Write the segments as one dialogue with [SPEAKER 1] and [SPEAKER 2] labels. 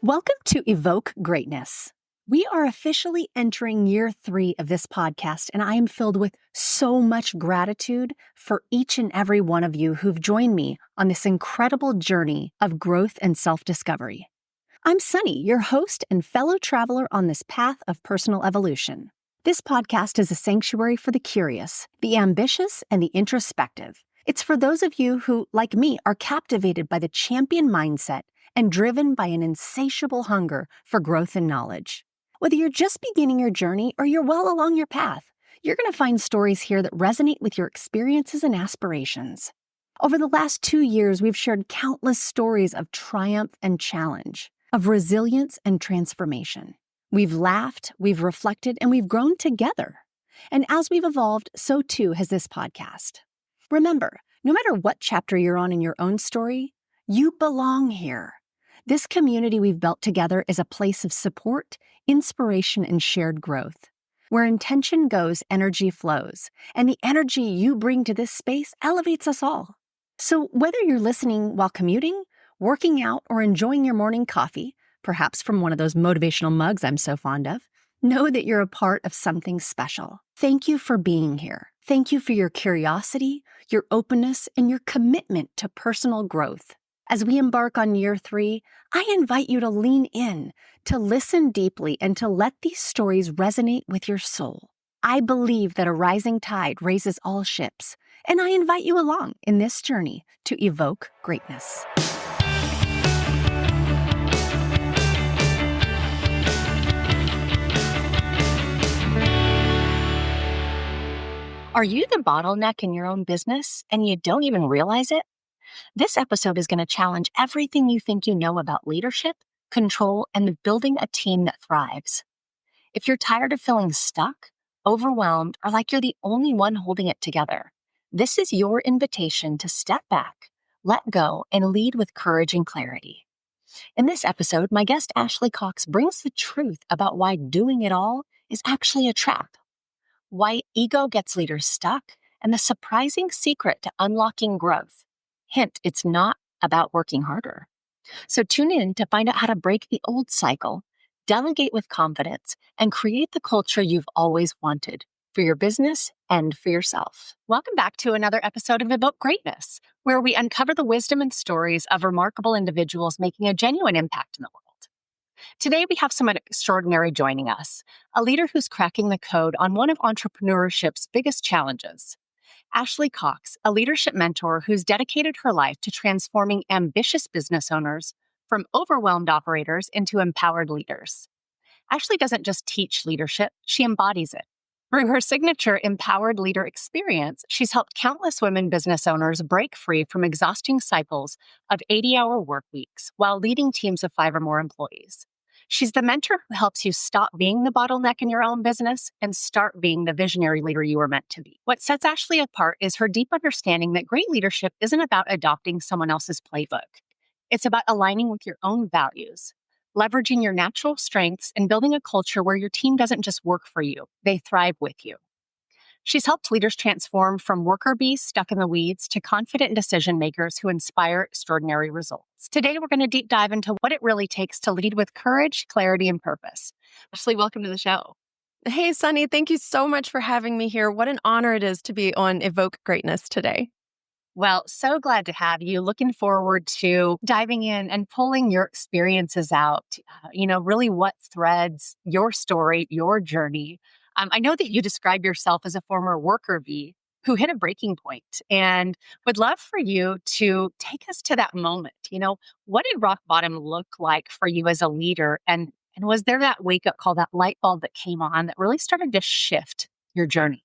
[SPEAKER 1] Welcome to Evoke Greatness. We are officially entering year 3 of this podcast, and I am filled with so much gratitude for each and every one of you who've joined me on this incredible journey of growth and self-discovery. I'm Sunny, your host and fellow traveler on this path of personal evolution. This podcast is a sanctuary for the curious, the ambitious, and the introspective. It's for those of you who, like me, are captivated by the champion mindset and driven by an insatiable hunger for growth and knowledge. Whether you're just beginning your journey or you're well along your path, you're going to find stories here that resonate with your experiences and aspirations. Over the last 2 years, we've shared countless stories of triumph and challenge, of resilience and transformation. We've laughed, we've reflected, and we've grown together. And as we've evolved, so too has this podcast. Remember, no matter what chapter you're on in your own story, you belong here. This community we've built together is a place of support, inspiration, and shared growth. Where intention goes, energy flows, and the energy you bring to this space elevates us all. So whether you're listening while commuting, working out, or enjoying your morning coffee, perhaps from one of those motivational mugs I'm so fond of, know that you're a part of something special. Thank you for being here. Thank you for your curiosity, your openness, and your commitment to personal growth. As we embark on year 3, I invite you to lean in, to listen deeply, and to let these stories resonate with your soul. I believe that a rising tide raises all ships, and I invite you along in this journey to evoke greatness. Are you the bottleneck in your own business and you don't even realize it? This episode is going to challenge everything you think you know about leadership, control, and building a team that thrives. If you're tired of feeling stuck, overwhelmed, or like you're the only one holding it together, this is your invitation to step back, let go, and lead with courage and clarity. In this episode, my guest Ashley Cox brings the truth about why doing it all is actually a trap, why ego gets leaders stuck, and the surprising secret to unlocking growth. Hint, it's not about working harder. So tune in to find out how to break the old cycle, delegate with confidence, and create the culture you've always wanted for your business and for yourself. Welcome back to another episode of Evoke Greatness, where we uncover the wisdom and stories of remarkable individuals making a genuine impact in the world. Today, we have someone extraordinary joining us, a leader who's cracking the code on one of entrepreneurship's biggest challenges. Ashley Cox, a leadership mentor who's dedicated her life to transforming ambitious business owners from overwhelmed operators into empowered leaders. Ashley doesn't just teach leadership, she embodies it. Through her signature Empowered Leader experience, she's helped countless women business owners break free from exhausting cycles of 80-hour work weeks while leading teams of 5 or more employees. She's the mentor who helps you stop being the bottleneck in your own business and start being the visionary leader you were meant to be. What sets Ashley apart is her deep understanding that great leadership isn't about adopting someone else's playbook. It's about aligning with your own values, leveraging your natural strengths, and building a culture where your team doesn't just work for you, they thrive with you. She's helped leaders transform from worker bees stuck in the weeds to confident decision makers who inspire extraordinary results. Today, we're going to deep dive into what it really takes to lead with courage, clarity, and purpose. Ashley, welcome to the show.
[SPEAKER 2] Hey, Sunny, thank you so much for having me here. What an honor it is to be on Evoke Greatness today.
[SPEAKER 1] Well, so glad to have you. Looking forward to diving in and pulling your experiences out, really what threads your story, your journey. I know that you describe yourself as a former worker bee who hit a breaking point, and would love for you to take us to that moment. What did rock bottom look like for you as a leader? And was there that wake up call, that light bulb that came on that really started to shift your journey?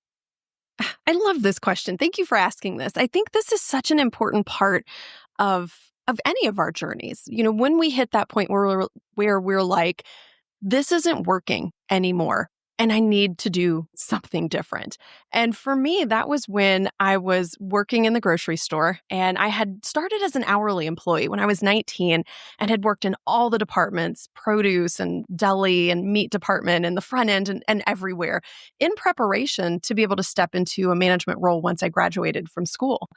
[SPEAKER 2] I love this question. Thank you for asking this. I think this is such an important part of any of our journeys. When we hit that point where we're like, this isn't working anymore, and I need to do something different. And for me, that was when I was working in the grocery store, and I had started as an hourly employee when I was 19 and had worked in all the departments, produce and deli and meat department and the front end and everywhere, in preparation to be able to step into a management role once I graduated from school.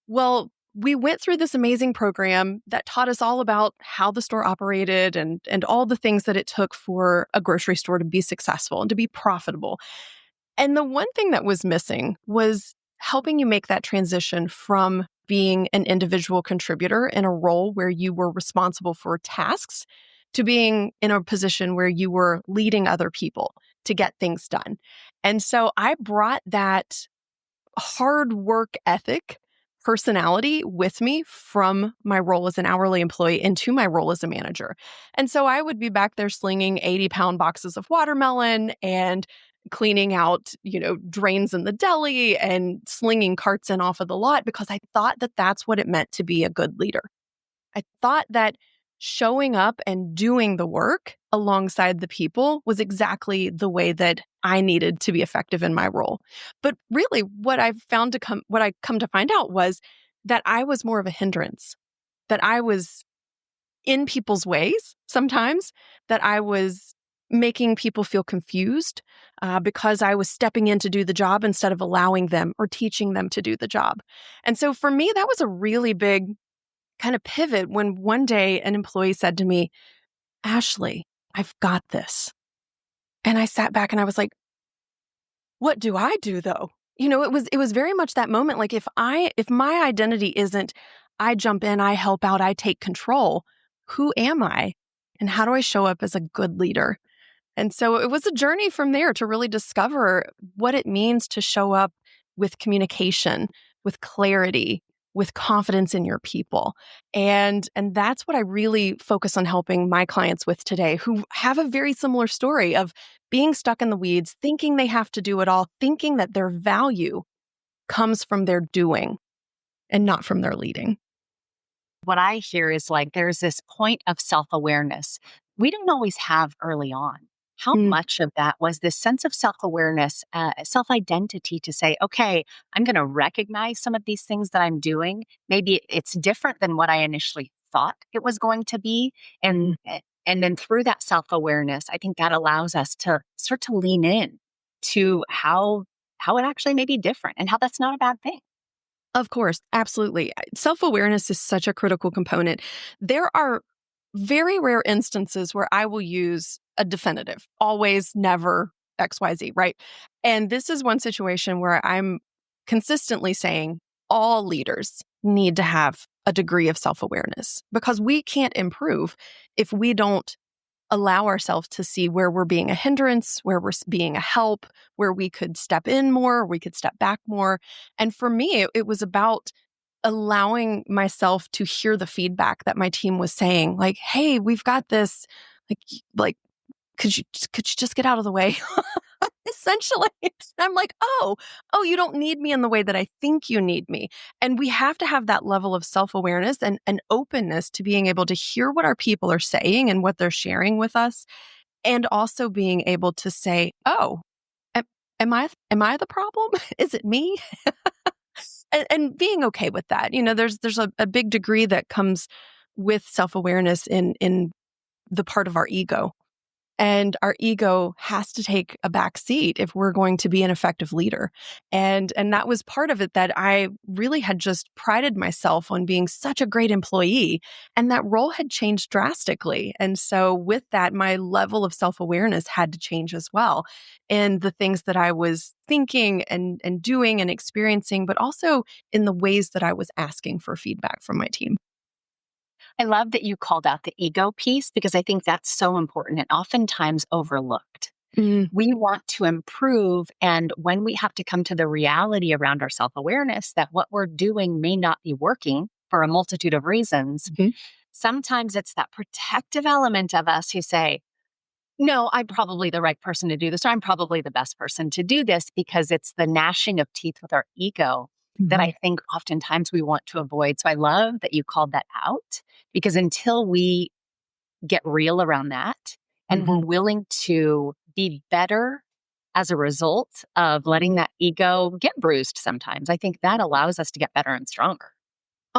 [SPEAKER 2] Well, we went through this amazing program that taught us all about how the store operated and all the things that it took for a grocery store to be successful and to be profitable. And the one thing that was missing was helping you make that transition from being an individual contributor in a role where you were responsible for tasks to being in a position where you were leading other people to get things done. And so I brought that hard work ethic personality with me from my role as an hourly employee into my role as a manager. And so I would be back there slinging 80-pound boxes of watermelon and cleaning out, drains in the deli and slinging carts in off of the lot because I thought that that's what it meant to be a good leader. I thought that showing up and doing the work alongside the people was exactly the way that I needed to be effective in my role. But really what I come to find out was that I was more of a hindrance, that I was in people's ways sometimes, that I was making people feel confused because I was stepping in to do the job instead of allowing them or teaching them to do the job. And so for me, that was a really big kind of pivot when one day an employee said to me, "Ashley, I've got this." And I sat back and I was like, "What do I do though?" It was very much that moment. Like if my identity isn't, I jump in, I help out, I take control, who am I? And how do I show up as a good leader? And so it was a journey from there to really discover what it means to show up with communication, with clarity, with confidence in your people. And that's what I really focus on helping my clients with today, who have a very similar story of being stuck in the weeds, thinking they have to do it all, thinking that their value comes from their doing and not from their leading.
[SPEAKER 1] What I hear is like there's this point of self awareness we don't always have early on. How
[SPEAKER 2] Mm,
[SPEAKER 1] much of that was this sense of self awareness, self identity to say, okay, I'm going to recognize some of these things that I'm doing. Maybe it's different than what I initially thought it was going to be.
[SPEAKER 2] mm.
[SPEAKER 1] And then through that self awareness, I think that allows us to start to lean in to how it actually may be different and how that's not a bad thing.
[SPEAKER 2] Of course, absolutely. Self-awareness is such a critical component. There are very rare instances where I will use a definitive, always, never, XYZ, right? And this is one situation where I'm consistently saying all leaders need to have a degree of self-awareness because we can't improve if we don't allow ourselves to see where we're being a hindrance, where we're being a help, where we could step in more, we could step back more. And for me, it was about allowing myself to hear the feedback that my team was saying, like, "Hey, we've got this. Like, could you just get out of the way?" Essentially, I'm like, "Oh, you don't need me in the way that I think you need me." And we have to have that level of self-awareness and openness to being able to hear what our people are saying and what they're sharing with us, and also being able to say, "Oh, am, am I the problem? Is it me?" And being okay with that. There's a big degree that comes with self-awareness in the part of our ego. And our ego has to take a back seat if we're going to be an effective leader. And that was part of it, that I really had just prided myself on being such a great employee. And that role had changed drastically. And so with that, my level of self-awareness had to change as well. And the things that I was thinking and doing and experiencing, but also in the ways that I was asking for feedback from my team.
[SPEAKER 1] I love that you called out the ego piece because I think that's so important and oftentimes overlooked.
[SPEAKER 2] Mm,
[SPEAKER 1] We want to improve. And when we have to come to the reality around our self awareness that what we're doing may not be working for a multitude of reasons,
[SPEAKER 2] mhm,
[SPEAKER 1] sometimes it's that protective element of us who say, no, I'm probably the right person to do this, or I'm probably the best person to do this, because it's the gnashing of teeth with our ego that
[SPEAKER 2] mhm,
[SPEAKER 1] I think oftentimes we want to avoid. So I love that you called that out because until we get real around that and we're
[SPEAKER 2] mhm.
[SPEAKER 1] willing to be better as a result of letting that ego get bruised sometimes, I think that allows us to get better and stronger.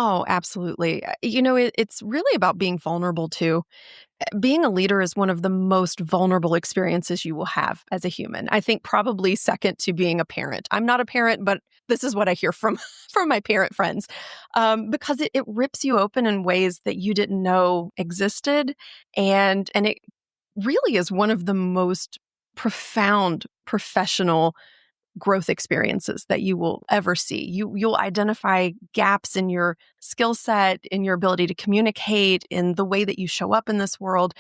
[SPEAKER 2] Oh, absolutely. It's really about being vulnerable too. Being a leader is one of the most vulnerable experiences you will have as a human. I think probably second to being a parent. I'm not a parent, but this is what I hear from from my parent friends, because it rips you open in ways that you didn't know existed, and it really is one of the most profound professional growth experiences that you will ever see. You'll identify gaps in your skill set, in your ability to communicate, in the way that you show up in this world.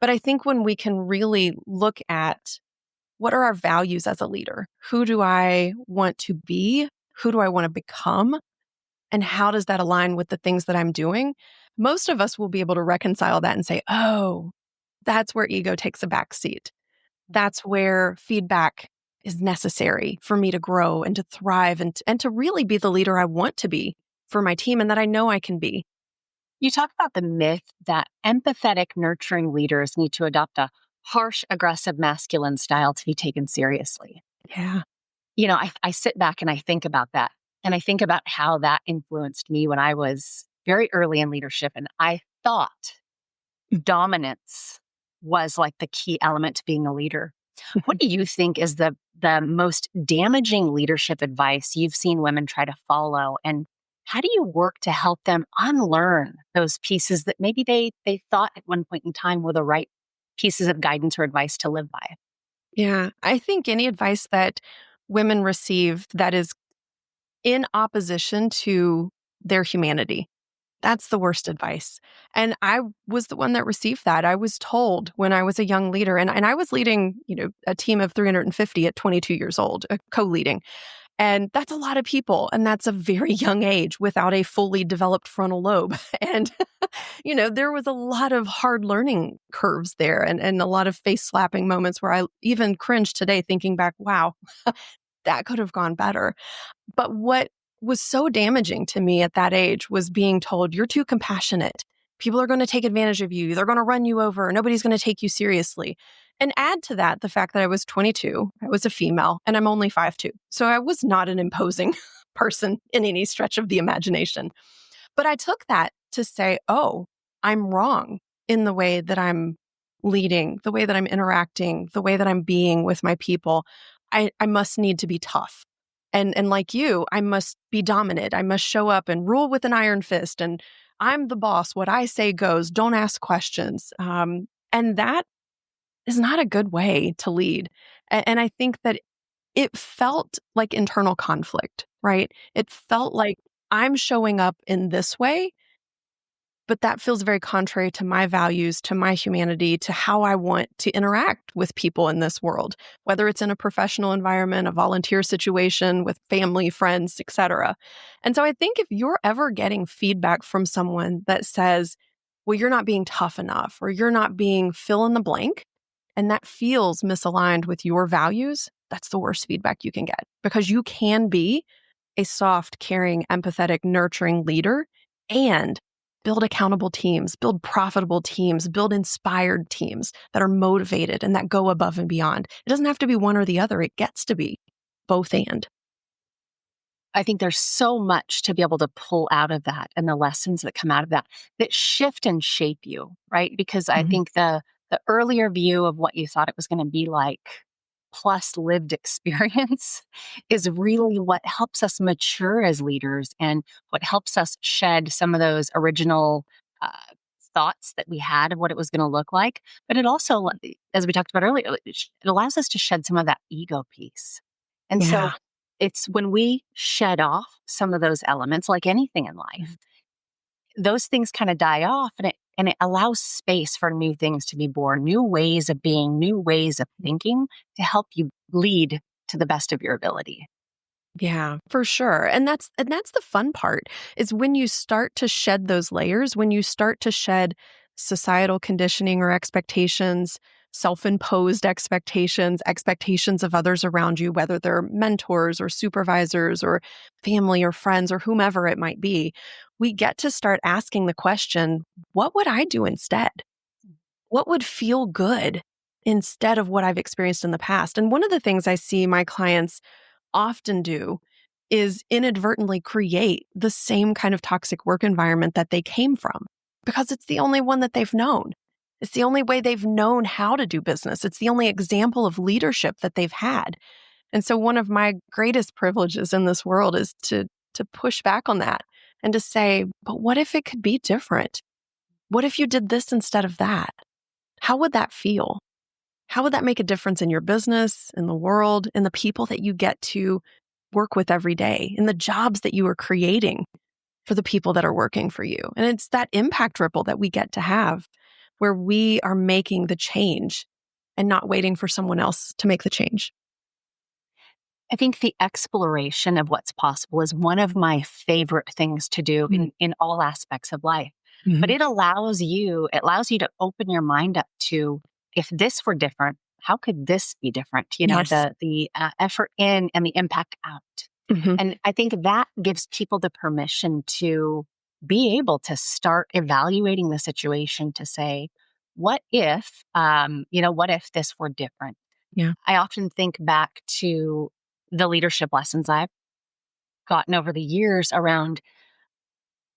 [SPEAKER 2] But I think when we can really look at what are our values as a leader? Who do I want to be? Who do I want to become? And how does that align with the things that I'm doing? Most of us will be able to reconcile that and say, oh, that's where ego takes a back seat. That's where feedback is necessary for me to grow and to thrive and to really be the leader I want to be for my team and that I know I can be.
[SPEAKER 1] You talk about the myth that empathetic, nurturing leaders need to adopt a harsh, aggressive, masculine style to be taken seriously.
[SPEAKER 2] Yeah.
[SPEAKER 1] I sit back and I think about that. And I think about how that influenced me when I was very early in leadership. And I thought dominance was like the key element to being a leader. What do you think is the most damaging leadership advice you've seen women try to follow? And how do you work to help them unlearn those pieces that maybe they thought at one point in time were the right pieces of guidance or advice to live by?
[SPEAKER 2] Yeah. I think any advice that women receive that is in opposition to their humanity, that's the worst advice. And I was the one that received that. I was told when I was a young leader, and I was leading, a team of 350 at 22 years old, co-leading. And that's a lot of people. And that's a very young age without a fully developed frontal lobe. And, there was a lot of hard learning curves there and a lot of face slapping moments where I even cringe today thinking back, wow, that could have gone better. But what was so damaging to me at that age was being told, you're too compassionate. People are going to take advantage of you. They're going to run you over. Nobody's going to take you seriously. And add to that the fact that I was 22, I was a female, and I'm only 5'2". So I was not an imposing person in any stretch of the imagination. But I took that to say, oh, I'm wrong in the way that I'm leading, the way that I'm interacting, the way that I'm being with my people. I must need to be tough. And like you, I must be dominant. I must show up and rule with an iron fist. And I'm the boss. What I say goes. Don't ask questions. And that is not a good way to lead. And I think that it felt like internal conflict, right? It felt like I'm showing up in this way, but that feels very contrary to my values, to my humanity, to how I want to interact with people in this world, whether it's in a professional environment, a volunteer situation with family, friends, etc. And so I think if you're ever getting feedback from someone that says, well, you're not being tough enough, or you're not being fill in the blank, and that feels misaligned with your values, that's the worst feedback you can get because you can be a soft, caring, empathetic, nurturing leader and build accountable teams, build profitable teams, build inspired teams that are motivated and that go above and beyond. It doesn't have to be one or the other. It gets to be both and.
[SPEAKER 1] I think there's so much to be able to pull out of that and the lessons that come out of that that shift and shape you, right? Because I
[SPEAKER 2] Mhm.
[SPEAKER 1] think the earlier view of what you thought it was going to be like plus lived experience is really what helps us mature as leaders and what helps us shed some of those original uh, thoughts that we had of what it was going to look like. But it also, as we talked about earlier, it allows us to shed some of that ego piece. And so
[SPEAKER 2] Yeah.
[SPEAKER 1] it's when we shed off some of those elements, like anything in life, those things kind of die off and it allows space for new things to be born, new ways of being, new ways of thinking to help you lead to the best of your ability.
[SPEAKER 2] Yeah, for sure. And that's the fun part is when you start to shed those layers, when you start to shed societal conditioning or expectations, self-imposed expectations, expectations of others around you, whether they're mentors or supervisors or family or friends or whomever it might be, we get to start asking the question, what would I do instead? What would feel good instead of what I've experienced in the past? And one of the things I see my clients often do is inadvertently create the same kind of toxic work environment that they came from because it's the only one that they've known. It's the only way they've known how to do business. It's the only example of leadership that they've had. And so one of my greatest privileges in this world is to push back on that and to say, but what if it could be different? What if you did this instead of that? How would that feel? How would that make a difference in your business, in the world, in the people that you get to work with every day, in the jobs that you are creating for the people that are working for you? And it's that impact ripple that we get to have where we are making the change and not waiting for someone else to make the change.
[SPEAKER 1] I think the exploration of what's possible is one of my favorite things to do in all aspects of life. But
[SPEAKER 2] Mm-hmm.
[SPEAKER 1] it allows you to open your mind up to, if this were different, how could this be different?
[SPEAKER 2] Yes.
[SPEAKER 1] The effort in and the impact out.
[SPEAKER 2] Mm-hmm.
[SPEAKER 1] And I think that gives people the permission to be able to start evaluating the situation to say, what if this were different?
[SPEAKER 2] Yeah.
[SPEAKER 1] I often think back to the leadership lessons I've gotten over the years around,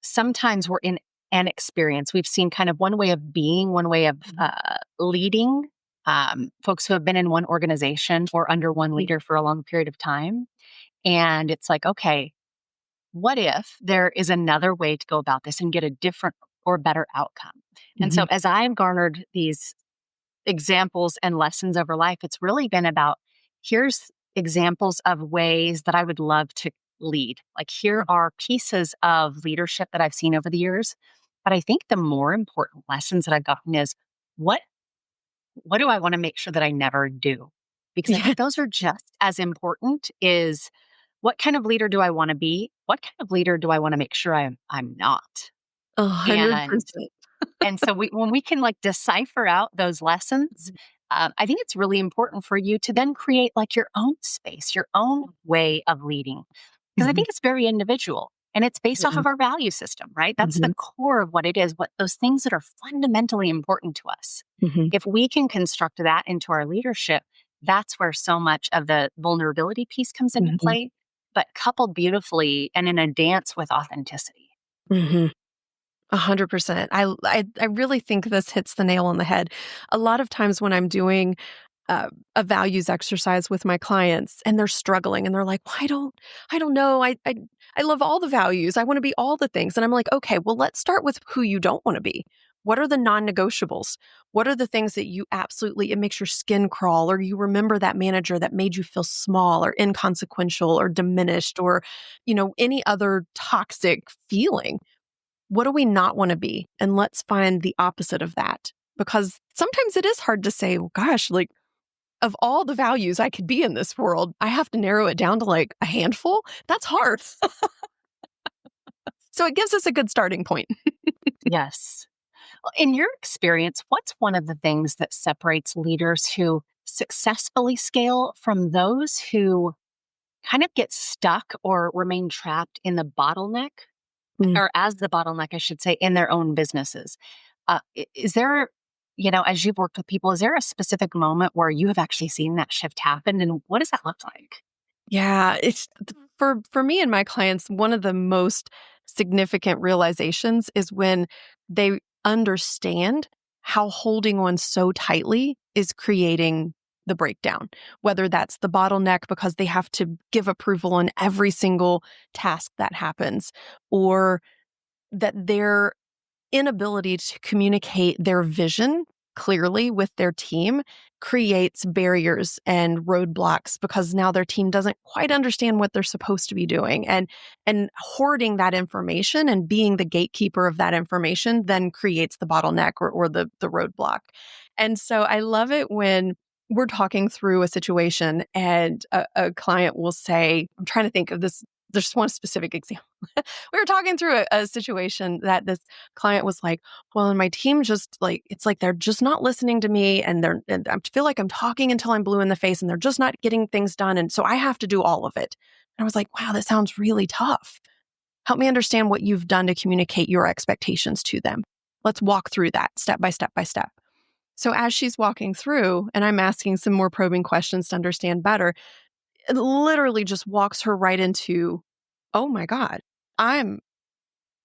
[SPEAKER 1] sometimes we're in an experience. We've seen kind of one way of being, one way of leading, folks who have been in one organization or under one leader for a long period of time. And it's like, okay, what if there is another way to go about this and get a different or better outcome? And
[SPEAKER 2] Mm-hmm.
[SPEAKER 1] so as I've garnered these examples and lessons over life, it's really been about, here's examples of ways that I would love to lead. Like, here are pieces of leadership that I've seen over the years. But I think the more important lessons that I've gotten is, what what do I want to make sure that I never do? Because I
[SPEAKER 2] Yeah.
[SPEAKER 1] think those are just as important, is what kind of leader do I want to be? What kind of leader do I want to make sure I'm not? And
[SPEAKER 2] 100%.
[SPEAKER 1] when we can, like, decipher out those lessons, I think it's really important for you to then create, like, your own space, your own way of leading. Because I
[SPEAKER 2] Mm-hmm.
[SPEAKER 1] think it's very individual and it's based off
[SPEAKER 2] Yeah.
[SPEAKER 1] of our value system, right? That's the
[SPEAKER 2] Mm-hmm.
[SPEAKER 1] core of what it is, what those things that are fundamentally important to us.
[SPEAKER 2] Mm-hmm.
[SPEAKER 1] If we can construct that into our leadership, that's where so much of the vulnerability piece comes into
[SPEAKER 2] Mm-hmm.
[SPEAKER 1] play, but coupled beautifully and in a dance with authenticity.
[SPEAKER 2] Mm-hmm. 100%. I really think this hits the nail on the head. A lot of times when I'm doing a values exercise with my clients and they're struggling and they're like, well, I don't know. I love all the values. I want to be all the things. And I'm like, okay, well, let's start with who you don't want to be. What are the non-negotiables? What are the things that you absolutely, it makes your skin crawl, or you remember that manager that made you feel small or inconsequential or diminished, or, any other toxic feeling? What do we not want to be? And let's find the opposite of that. Because sometimes it is hard to say, well, gosh, like, of all the values I could be in this world, I have to narrow it down to like a handful. That's hard. So it gives us a good starting point.
[SPEAKER 1] Yes. Well, in your experience, what's one of the things that separates leaders who successfully scale from those who kind of get stuck or remain trapped in the bottleneck,
[SPEAKER 2] Mm.
[SPEAKER 1] or as the bottleneck, I should say, in their own businesses? Is there, as you've worked with people, is there a specific moment where you have actually seen that shift happen? And what does that look like?
[SPEAKER 2] Yeah, it's for me and my clients, one of the most significant realizations is when they understand how holding on so tightly is creating the breakdown. Whether that's the bottleneck because they have to give approval on every single task that happens, or that their inability to communicate their vision clearly with their team creates barriers and roadblocks because now their team doesn't quite understand what they're supposed to be doing, and hoarding that information and being the gatekeeper of that information then creates the bottleneck, or the roadblock. And so I love it when we're talking through a situation and a client will say, I'm trying to think of this, there's just one specific example. We were talking through a situation that this client was like, well, and my team just like, it's like they're just not listening to me, and I feel like I'm talking until I'm blue in the face and they're just not getting things done. And so I have to do all of it. And I was like, wow, that sounds really tough. Help me understand what you've done to communicate your expectations to them. Let's walk through that step by step by step. So as she's walking through and I'm asking some more probing questions to understand better, it literally just walks her right into, oh my God, I'm,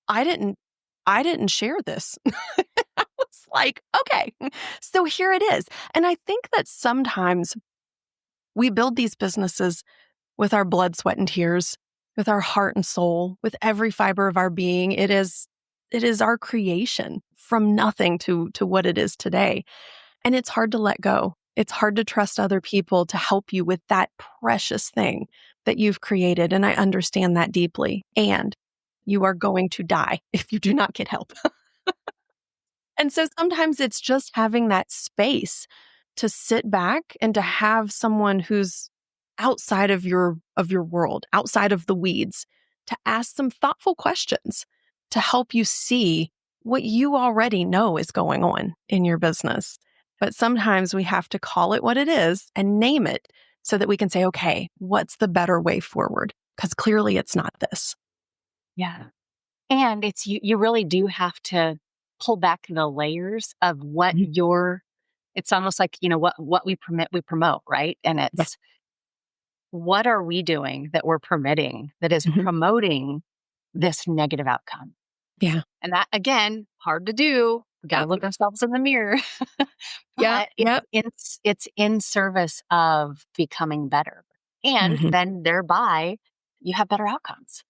[SPEAKER 2] I didn't, I didn't share this. I was like, okay, so here it is. And I think that sometimes we build these businesses with our blood, sweat, and tears, with our heart and soul, with every fiber of our being. It is our creation from nothing to what it is today. And it's hard to let go. It's hard to trust other people to help you with that precious thing that you've created. And I understand that deeply. And you are going to die if you do not get help. And so sometimes it's just having that space to sit back and to have someone who's outside of your world, outside of the weeds, to ask some thoughtful questions to help you see what you already know is going on in your business. But sometimes we have to call it what it is and name it so that we can say, okay, what's the better way forward? Because clearly it's not this.
[SPEAKER 1] Yeah. And it's you really do have to pull back the layers of what
[SPEAKER 2] Mhm.
[SPEAKER 1] it's almost like, what we permit, we promote, right? And
[SPEAKER 2] Yeah.
[SPEAKER 1] it's what are we doing that we're permitting that is
[SPEAKER 2] Mhm.
[SPEAKER 1] promoting this negative outcome?
[SPEAKER 2] Yeah.
[SPEAKER 1] And that again, hard to do. We got to
[SPEAKER 2] Yep.
[SPEAKER 1] look ourselves in the mirror,
[SPEAKER 2] Yep.
[SPEAKER 1] but
[SPEAKER 2] Yep.
[SPEAKER 1] it's in service of becoming better. And
[SPEAKER 2] Mhm.
[SPEAKER 1] then thereby you have better outcomes.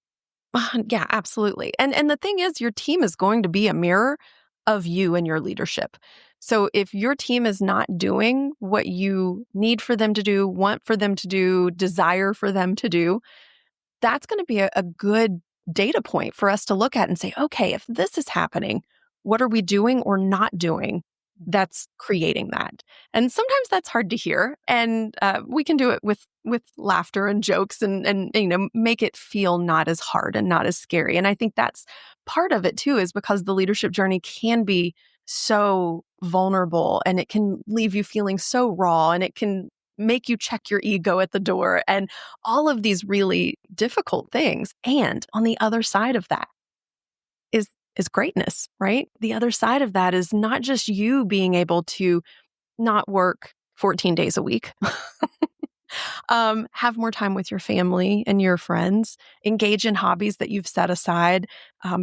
[SPEAKER 2] Yeah, absolutely. And the thing is, your team is going to be a mirror of you and your leadership. So if your team is not doing what you need for them to do, want for them to do, desire for them to do, that's going to be a good data point for us to look at and say, okay, if this is happening, what are we doing or not doing that's creating that? And sometimes that's hard to hear, and we can do it with laughter and jokes, and make it feel not as hard and not as scary. And I think that's part of it too, is because the leadership journey can be so vulnerable, and it can leave you feeling so raw, and it can make you check your ego at the door, and all of these really difficult things. And on the other side of that is greatness, right? The other side of that is not just you being able to not work 14 days a week, have more time with your family and your friends, engage in hobbies that you've set aside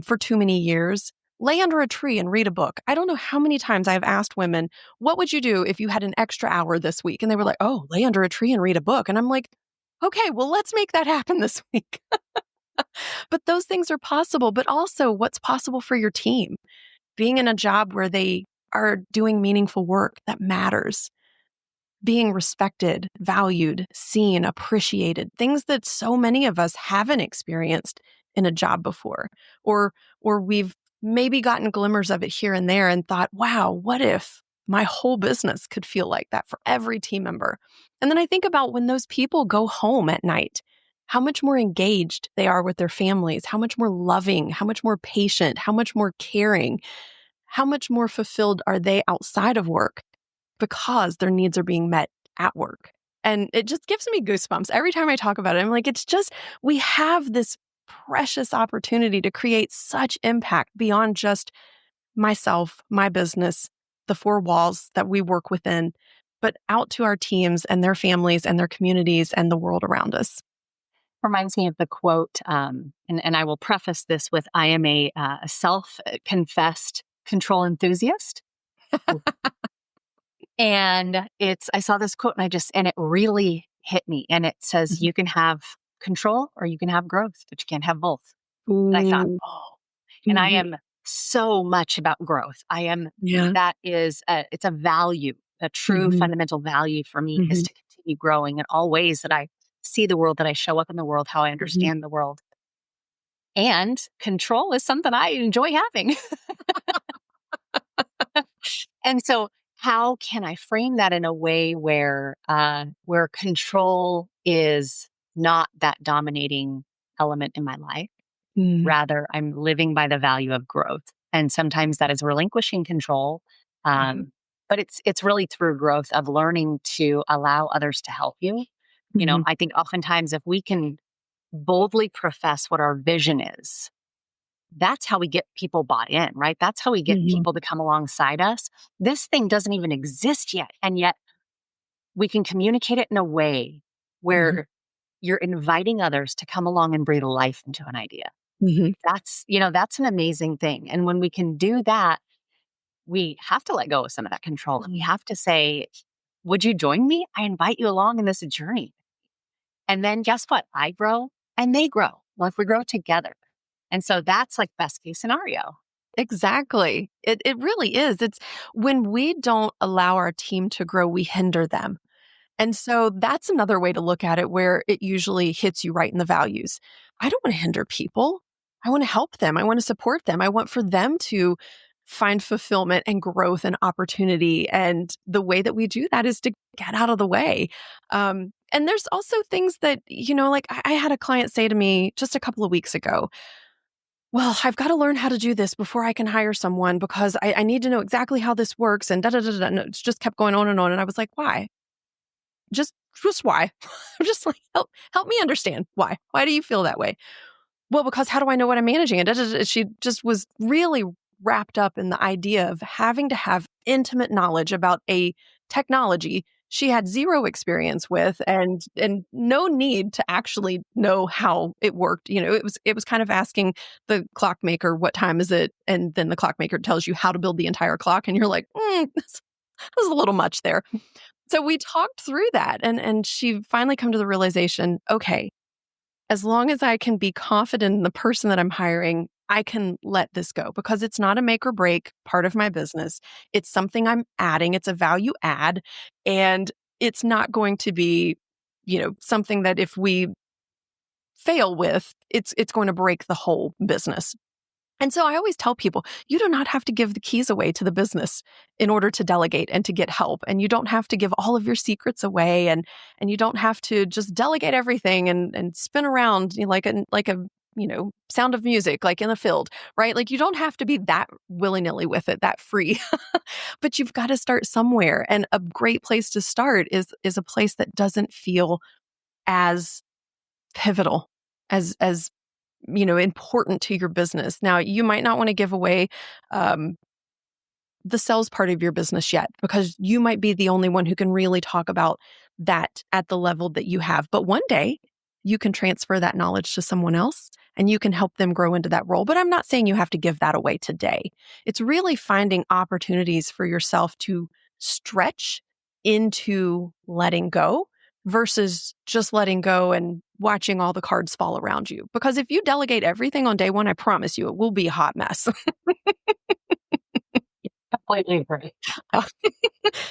[SPEAKER 2] for too many years. Lay under a tree and read a book. I don't know how many times I've asked women, what would you do if you had an extra hour this week? And they were like, oh, lay under a tree and read a book. And I'm like, okay, well, let's make that happen this week. But those things are possible, but also what's possible for your team. Being in a job where they are doing meaningful work that matters, being respected, valued, seen, appreciated, things that so many of us haven't experienced in a job before, or we've maybe gotten glimmers of it here and there and thought, wow, what if my whole business could feel like that for every team member? And then I think about when those people go home at night, how much more engaged they are with their families, how much more loving, how much more patient, how much more caring, how much more fulfilled are they outside of work because their needs are being met at work. And it just gives me goosebumps every time I talk about it. I'm like, it's just, we have this precious opportunity to create such impact beyond just myself, my business, the four walls that we work within, but out to our teams and their families and their communities and the world around us.
[SPEAKER 1] Reminds me of the quote, and I will preface this with I am a self confessed control enthusiast. And I saw this quote and and it really hit me. And it says,
[SPEAKER 2] Mhm.
[SPEAKER 1] you can have control or you can have growth, but you can't have both. And I thought,
[SPEAKER 2] Ooh.
[SPEAKER 1] oh, and I
[SPEAKER 2] Mhm.
[SPEAKER 1] am so much about growth.
[SPEAKER 2] Yeah.
[SPEAKER 1] It's a value, a true
[SPEAKER 2] Mhm.
[SPEAKER 1] fundamental value for me is
[SPEAKER 2] Mhm.
[SPEAKER 1] to continue growing in all ways that I see the world, that I show up in the world, how I
[SPEAKER 2] Mhm.
[SPEAKER 1] understand the world. And control is something I enjoy having. And so how can I frame that in a way where control is not that dominating element in my life?
[SPEAKER 2] Mm.
[SPEAKER 1] Rather, I'm living by the value of growth. And sometimes that is relinquishing control.
[SPEAKER 2] Mhm.
[SPEAKER 1] But it's really through growth of learning to allow others to help you.
[SPEAKER 2] Mhm.
[SPEAKER 1] I think oftentimes if we can boldly profess what our vision is, that's how we get people bought in, right? That's how we get
[SPEAKER 2] Mhm.
[SPEAKER 1] people to come alongside us. This thing doesn't even exist yet. And yet we can communicate it in a way
[SPEAKER 2] Mhm.
[SPEAKER 1] where you're inviting others to come along and breathe life into an idea.
[SPEAKER 2] Mhm.
[SPEAKER 1] That's an amazing thing. And when we can do that, we have to let go of some of that control and we have to say, would you join me? I invite you along in this journey. And then guess what? I grow and they grow. Well, if we grow together. And so that's like best case scenario.
[SPEAKER 2] Exactly. It really is. It's when we don't allow our team to grow, we hinder them. And so that's another way to look at it where it usually hits you right in the values. I don't want to hinder people. I want to help them. I want to support them. I want for them to find fulfillment and growth and opportunity. And the way that we do that is to get out of the way. And there's also things that, like I had a client say to me just a couple of weeks ago, well, I've got to learn how to do this before I can hire someone because I need to know exactly how this works and da da da da. And it's just kept going on and on. And I was like, why? Just why? I'm just like, help me understand why. Why do you feel that way? Well, because how do I know what I'm managing? And she just was really wrapped up in the idea of having to have intimate knowledge about a technology she had zero experience with and no need to actually know how it worked. It was kind of asking the clockmaker what time is it, and then the clockmaker tells you how to build the entire clock, and you're like, this was a little much there. So we talked through that and she finally come to the realization, okay, as long as I can be confident in the person that I'm hiring, I can let this go because it's not a make or break part of my business. It's something I'm adding. It's a value add, and it's not going to be, something that if we fail with, it's going to break the whole business. And so I always tell people, you do not have to give the keys away to the business in order to delegate and to get help. And you don't have to give all of your secrets away, and you don't have to just delegate everything and spin around like a sound of music, like in a field, right? Like you don't have to be that willy-nilly with it, that free. But you've got to start somewhere. And a great place to start is a place that doesn't feel as pivotal as important to your business. Now, you might not want to give away um, the sales part of your business yet because you might be the only one who can really talk about that at the level that you have. But one day you can transfer that knowledge to someone else and you can help them grow into that role. But I'm not saying you have to give that away today. It's really finding opportunities for yourself to stretch into letting go versus just letting go and watching all the cards fall around you. Because if you delegate everything on day one, I promise you it will be a hot mess.
[SPEAKER 1] Completely agree.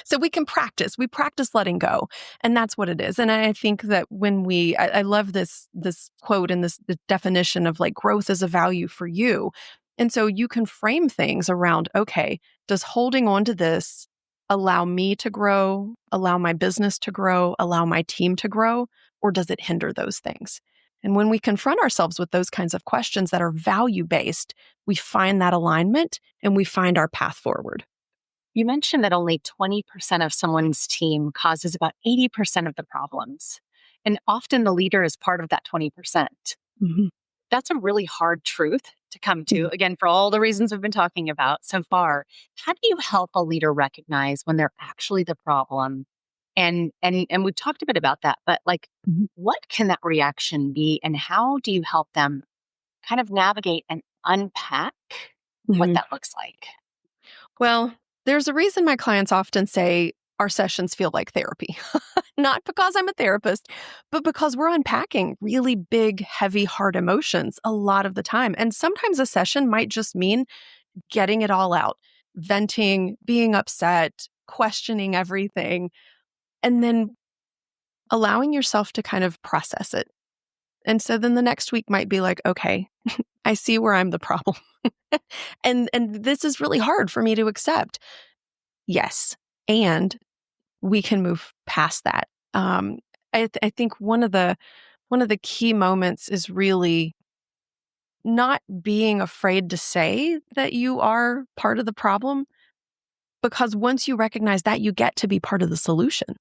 [SPEAKER 2] So we can practice. We practice letting go, and that's what it is. And I think that when I love this quote and this definition of like growth is a value for you, and so you can frame things around. Okay, does holding on to this allow me to grow, allow my business to grow, allow my team to grow, or does it hinder those things? And when we confront ourselves with those kinds of questions that are value based, we find that alignment and we find our path forward.
[SPEAKER 1] You mentioned that only 20% of someone's team causes about 80% of the problems. And often the leader is part of that 20%.
[SPEAKER 2] Mhm.
[SPEAKER 1] That's a really hard truth to come to,
[SPEAKER 2] Mhm.
[SPEAKER 1] again, for all the reasons we've been talking about so far. How do you help a leader recognize when they're actually the problem? And we talked a bit about that, but like,
[SPEAKER 2] Mhm.
[SPEAKER 1] what can that reaction be? And how do you help them kind of navigate and unpack what
[SPEAKER 2] Mhm.
[SPEAKER 1] that looks like?
[SPEAKER 2] Well, there's a reason my clients often say our sessions feel like therapy. Not because I'm a therapist, but because we're unpacking really big, heavy, hard emotions a lot of the time. And sometimes a session might just mean getting it all out, venting, being upset, questioning everything, and then allowing yourself to kind of process it. And so then the next week might be like, okay, I see where I'm the problem. And this is really hard for me to accept. Yes. And we can move past that. I think one of the key moments is really not being afraid to say that you are part of the problem, because once you recognize that, you get to be part of the solution.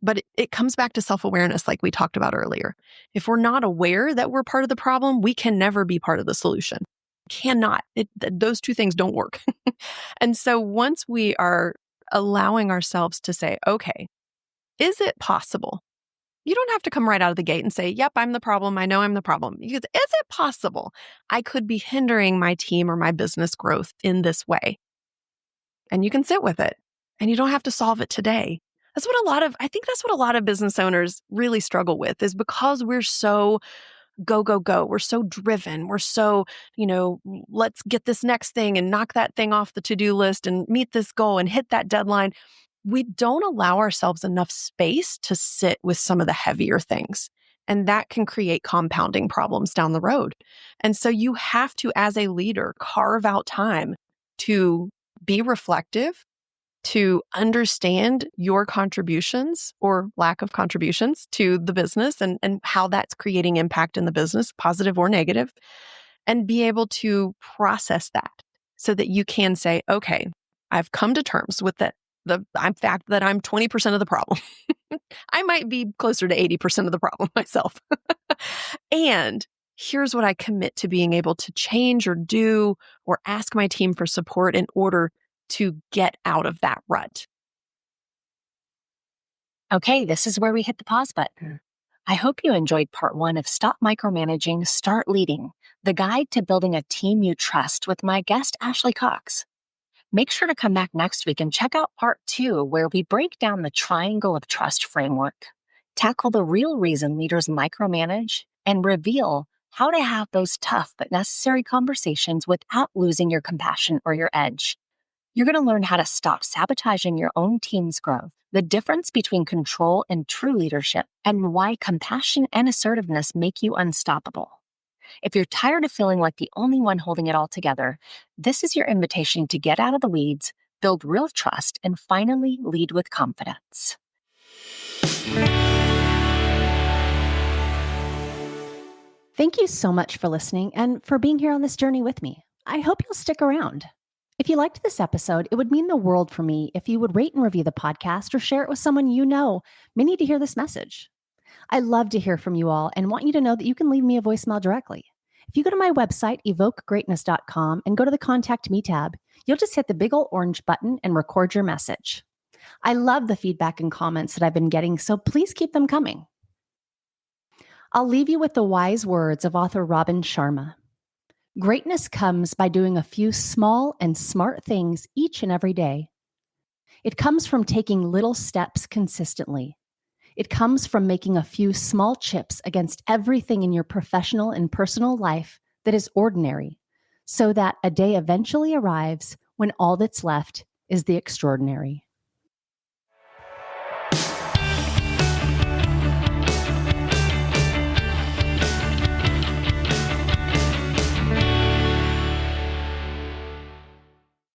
[SPEAKER 2] But it comes back to self awareness, like we talked about earlier. If we're not aware that we're part of the problem, we can never be part of the solution. Cannot. Those two things don't work. And so once we are allowing ourselves to say, okay, is it possible You don't have to come right out of the gate and say, yep, I'm the problem. I know I'm the problem. Because is it possible I could be hindering my team or my business growth in this way? And you can sit with it and you don't have to solve it today. I think that's what a lot of business owners really struggle with, is because we're so go, go, go. We're so driven. We're so, let's get this next thing and knock that thing off the to-do list and meet this goal and hit that deadline. We don't allow ourselves enough space to sit with some of the heavier things. And that can create compounding problems down the road. And so you have to, as a leader, carve out time to be reflective, to understand your contributions or lack of contributions to the business and how that's creating impact in the business, positive or negative, and be able to process that so that you can say, okay, I've come to terms with the fact that I'm 20% of the problem. I might be closer to 80% of the problem myself. And here's what I commit to being able to change or do or ask my team for support in order to get out of that rut.
[SPEAKER 1] Okay, this is where we hit the pause button. I hope you enjoyed part 1 of Stop Micromanaging, Start Leading, the guide to building a team you trust with my guest, Ashley Cox. Make sure to come back next week and check out part 2, where we break down the triangle of trust framework, tackle the real reason leaders micromanage, and reveal how to have those tough but necessary conversations without losing your compassion or your edge. You're going to learn how to stop sabotaging your own team's growth, the difference between control and true leadership, and why compassion and assertiveness make you unstoppable. If you're tired of feeling like the only one holding it all together, this is your invitation to get out of the weeds, build real trust, and finally lead with confidence.
[SPEAKER 3] Thank you so much for listening and for being here on this journey with me. I hope you'll stick around. If you liked this episode, it would mean the world for me if you would rate and review the podcast or share it with someone you know may need to hear this message. I love to hear from you all and want you to know that you can leave me a voicemail directly. If you go to my website, evokegreatness.com, and go to the Contact Me tab, you'll just hit the big old orange button and record your message. I love the feedback and comments that I've been getting, so please keep them coming. I'll leave you with the wise words of author Robin Sharma. Greatness comes by doing a few small and smart things each and every day. It comes from taking little steps consistently. It comes from making a few small chips against everything in your professional and personal life that is ordinary, so that a day eventually arrives when all that's left is the extraordinary.